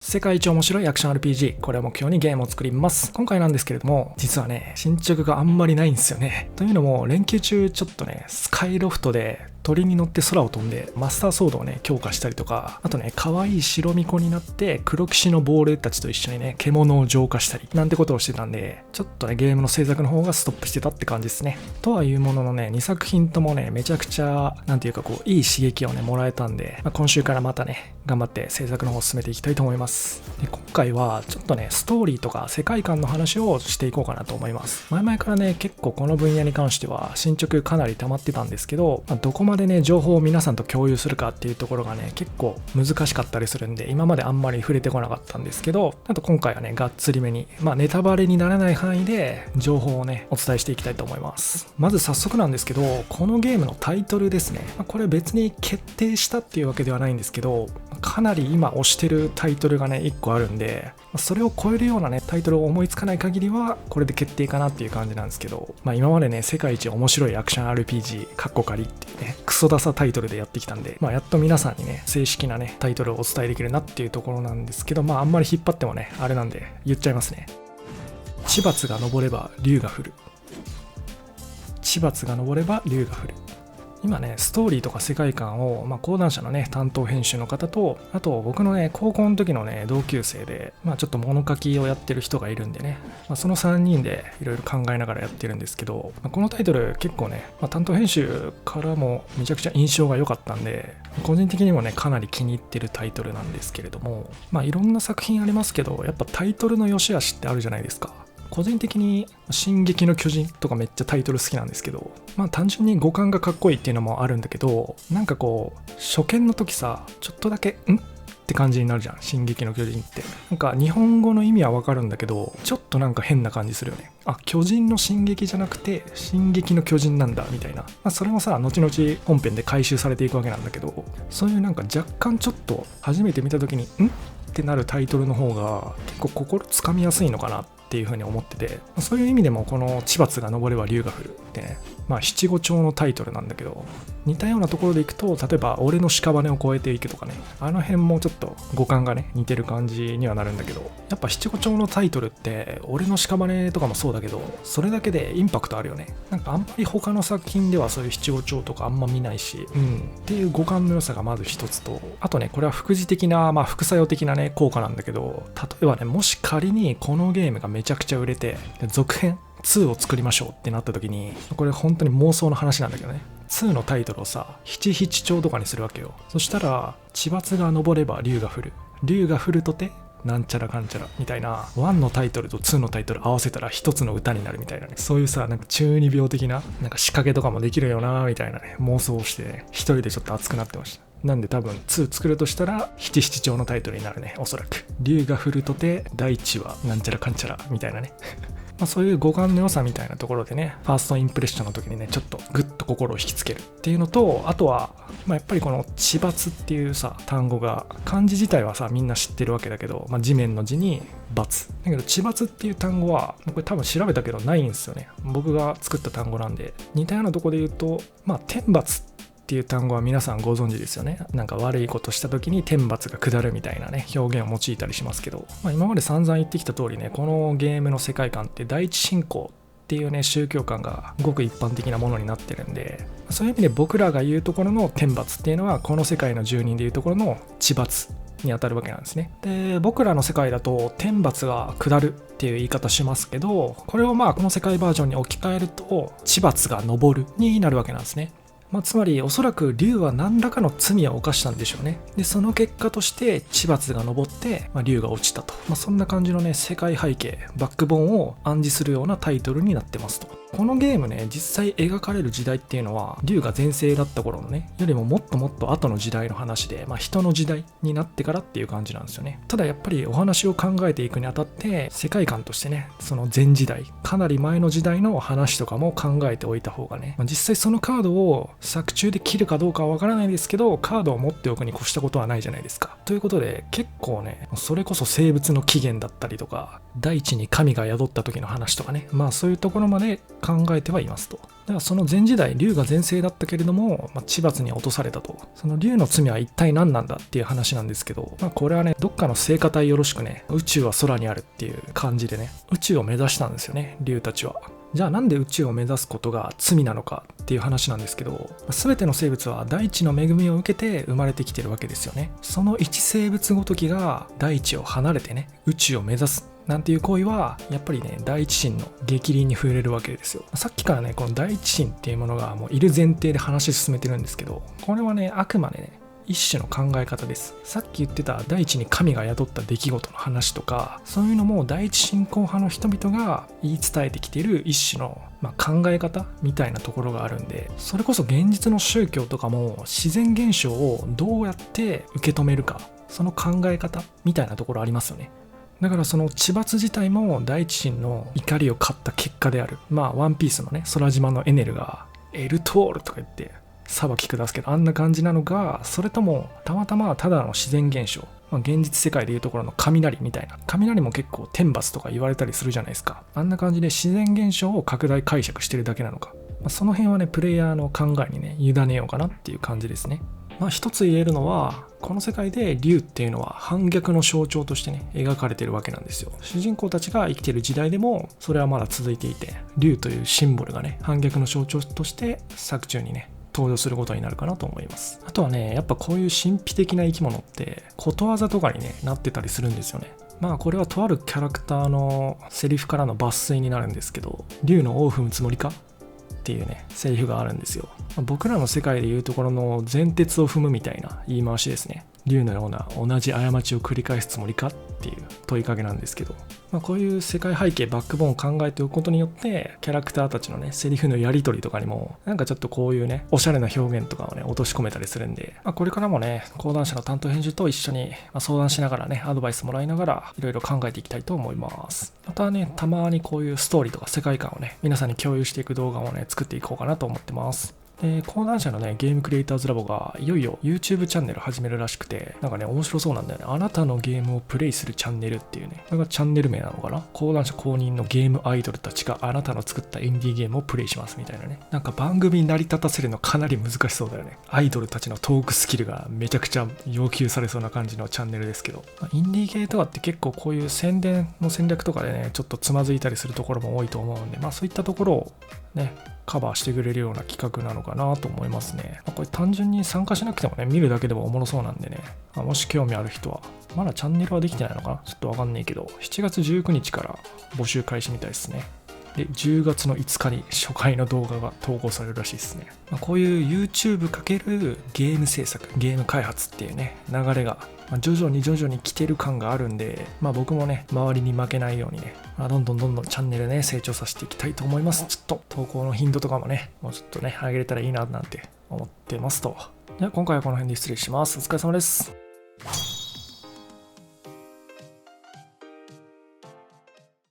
世界一面白いアクション RPG、これを目標にゲームを作ります。今回なんですけれども、実はね、進捗があんまりないんですよね。というのも、連休中ちょっとね、スカイロフトで鳥に乗って空を飛んで、マスターソードをね、強化したりとか、あとね、可愛い白巫女になって、黒騎士の亡霊たちと一緒にね、獣を浄化したり、なんてことをしてたんで、ちょっとね、ゲームの制作の方がストップしてたって感じですね。とはいうもののね、2作品ともね、めちゃくちゃ、なんていうかこう、いい刺激をね、もらえたんで、今週からまたね、頑張って制作の方を進めていきたいと思います。で、今回はちょっとね、ストーリーとか世界観の話をしていこうかなと思います。前々からね、結構この分野に関しては進捗かなり溜まってたんですけど、どこまでね、情報を皆さんと共有するかっていうところがね、結構難しかったりするんで、今まであんまり触れてこなかったんですけど、あと今回はね、がっつりめに、ネタバレにならない範囲で情報をね、お伝えしていきたいと思います。まず早速なんですけど、このゲームのタイトルですね。これ別に決定したっていうわけではないんですけど、かなり今推してるタイトルがね1個あるんで、それを超えるようなねタイトルを思いつかない限りはこれで決定かなっていう感じなんですけど、今までね世界一面白いアクション RPG カッコ仮っていうねクソダサタイトルでやってきたんで、やっと皆さんにね正式なねタイトルをお伝えできるなっていうところなんですけど、あんまり引っ張ってもねあれなんで言っちゃいますね。地罰が昇れば竜が降る。地罰が昇れば竜が降る。今ねストーリーとか世界観を、講談社のね担当編集の方と、あと僕のね高校の時のね同級生で、ちょっと物書きをやってる人がいるんでね、その3人でいろいろ考えながらやってるんですけど、このタイトル結構ね、担当編集からもめちゃくちゃ印象が良かったんで、個人的にもねかなり気に入ってるタイトルなんですけれども、いろんな作品ありますけど、やっぱタイトルの良し悪しってあるじゃないですか。個人的に進撃の巨人とかめっちゃタイトル好きなんですけど、単純に五感がかっこいいっていうのもあるんだけど、なんかこう初見の時さちょっとだけって感じになるじゃん、進撃の巨人って。なんか日本語の意味はわかるんだけど、ちょっとなんか変な感じするよね。巨人の進撃じゃなくて進撃の巨人なんだみたいな、それもさ後々本編で回収されていくわけなんだけど、そういうなんか若干ちょっと初めて見た時にってなるタイトルの方が結構心つかみやすいのかなっていう風に思ってて、そういう意味でもこの地罰が昇れば竜が降るってね、七五調のタイトルなんだけど、似たようなところでいくと、例えば俺の屍を越えていくとかね、あの辺もちょっと五感がね似てる感じにはなるんだけど、やっぱ七五調のタイトルって俺の屍とかもそうだけど、それだけでインパクトあるよね。なんかあんまり他の作品ではそういう七五調とかあんま見ないし、っていう五感の良さがまず一つと、あとねこれは副次的な副作用的なね効果なんだけど、例えばねもし仮にこのゲームがめちゃくちゃ売れて続編2を作りましょうってなった時に、これ本当に妄想の話なんだけどね、2のタイトルをさ七七調とかにするわけよ。そしたら地罰が昇れば竜が降る、竜が降るとてなんちゃらかんちゃらみたいな、1のタイトルと2のタイトル合わせたら一つの歌になるみたいなね、そういうさなんか中二病的ななんか仕掛けとかもできるよなみたいなね妄想をしてね、一人でちょっと熱くなってました。なんで多分2作るとしたら七七調のタイトルになるね、おそらく。竜が降るとて第一はなんちゃらかんちゃらみたいなねそういう五感の良さみたいなところでね、ファーストインプレッションの時にねちょっとグッと心を引きつけるっていうのと、あとは、やっぱりこの地罰っていうさ単語が、漢字自体はさみんな知ってるわけだけど、地面の字に罰だけど、地罰っていう単語はこれ多分調べたけどないんですよね。僕が作った単語なんで。似たようなところで言うと、天罰っていう単語は皆さんご存知ですよね。なんか悪いことした時に天罰が下るみたいなね表現を用いたりしますけど、今まで散々言ってきた通りね、このゲームの世界観って第一信仰っていうね宗教観がごく一般的なものになってるんで、そういう意味で僕らが言うところの天罰っていうのはこの世界の住人でいうところの地罰に当たるわけなんですね。で、僕らの世界だと天罰が下るっていう言い方しますけど、これをこの世界バージョンに置き換えると地罰が昇るになるわけなんですね。つまりおそらく竜は何らかの罪を犯したんでしょうね。でその結果として地罰が昇って、竜が落ちたと、そんな感じのね世界背景バックボーンを暗示するようなタイトルになってますと。このゲームね実際描かれる時代っていうのは竜が全盛だった頃のねよりももっともっと後の時代の話で、人の時代になってからっていう感じなんですよね。ただやっぱりお話を考えていくにあたって世界観としてね、その前時代かなり前の時代の話とかも考えておいた方がね、実際そのカードを作中で切るかどうかはわからないですけど、カードを持っておくに越したことはないじゃないですか。ということで結構ね、それこそ生物の起源だったりとか大地に神が宿った時の話とかね、そういうところまで考えてはいますと。だからその前時代、竜が全盛だったけれども、地罰に落とされたと。その竜の罪は一体何なんだっていう話なんですけど、これはね、どっかの聖歌隊よろしくね、宇宙は空にあるっていう感じでね、宇宙を目指したんですよね、竜たちは。じゃあなんで宇宙を目指すことが罪なのかっていう話なんですけど、全ての生物は大地の恵みを受けて生まれてきてるわけですよね。その一生物ごときが大地を離れてね、宇宙を目指すなんていう行為はやっぱりね、第一神の逆鱗に触れるわけですよ。さっきからね、この第一神っていうものがもういる前提で話進めてるんですけど、これはね、あくまでね、一種の考え方です。さっき言ってた大地に神が宿った出来事の話とか、そういうのも第一信仰派の人々が言い伝えてきている一種の、考え方みたいなところがあるんで、それこそ現実の宗教とかも自然現象をどうやって受け止めるか、その考え方みたいなところありますよね。だからその地罰自体も第一神の怒りを買った結果である。ワンピースのね、空島のエネルがエルトールとか言って裁き下すけど、あんな感じなのか、それともたまたまただの自然現象、現実世界でいうところの雷みたいな、雷も結構天罰とか言われたりするじゃないですか。あんな感じで自然現象を拡大解釈してるだけなのか、その辺はね、プレイヤーの考えにね、委ねようかなっていう感じですね。一つ言えるのは、この世界で竜っていうのは反逆の象徴としてね、描かれてるわけなんですよ。主人公たちが生きてる時代でもそれはまだ続いていて、竜というシンボルがね、反逆の象徴として作中にね、登場することになるかなと思います。あとはね、やっぱこういう神秘的な生き物ってことわざとかに、ね、なってたりするんですよね。これはとあるキャラクターのセリフからの抜粋になるんですけど、竜の尾を踏むつもりかっていうね、セリフがあるんですよ。僕らの世界でいうところの前鉄を踏むみたいな言い回しですね。竜のような同じ過ちを繰り返すつもりかっていう問いかけなんですけど、こういう世界背景バックボーンを考えておくことによってキャラクターたちのね、セリフのやり取りとかにもちょっとこういうね、おしゃれな表現とかをね、落とし込めたりするんで、これからもね、講談社の担当編集と一緒に相談しながらね、アドバイスもらいながらいろいろ考えていきたいと思います。またね、たまにこういうストーリーとか世界観をね、皆さんに共有していく動画をね、作っていこうかなと思ってます。講談社のね、ゲームクリエイターズラボがいよいよ YouTube チャンネル始めるらしくて、面白そうなんだよね。あなたのゲームをプレイするチャンネルっていうね、これがチャンネル名なのかな。講談社公認のゲームアイドルたちがあなたの作ったインディーゲームをプレイしますみたいなね。番組に成り立たせるのかなり難しそうだよね。アイドルたちのトークスキルがめちゃくちゃ要求されそうな感じのチャンネルですけど、インディーゲーとかって結構こういう宣伝の戦略とかでね、ちょっとつまずいたりするところも多いと思うんで、そういったところをね、カバーしてくれるような企画なのかなと思いますね。これ単純に参加しなくてもね、見るだけでもおもろそうなんでね、もし興味ある人は、まだチャンネルはできてないのかな、ちょっとわかんないけど、7月19日から募集開始みたいですね。で、10月の5日に初回の動画が投稿されるらしいですね。こういう YouTube× ゲーム制作、ゲーム開発っていうね、流れが徐々に来てる感があるんで、僕もね、周りに負けないようにね、どんどんチャンネルね、成長させていきたいと思います。ちょっと投稿の頻度とかもね、もうちょっとね、上げれたらいいななんて思ってますと。じゃあ今回はこの辺で失礼します。お疲れ様です。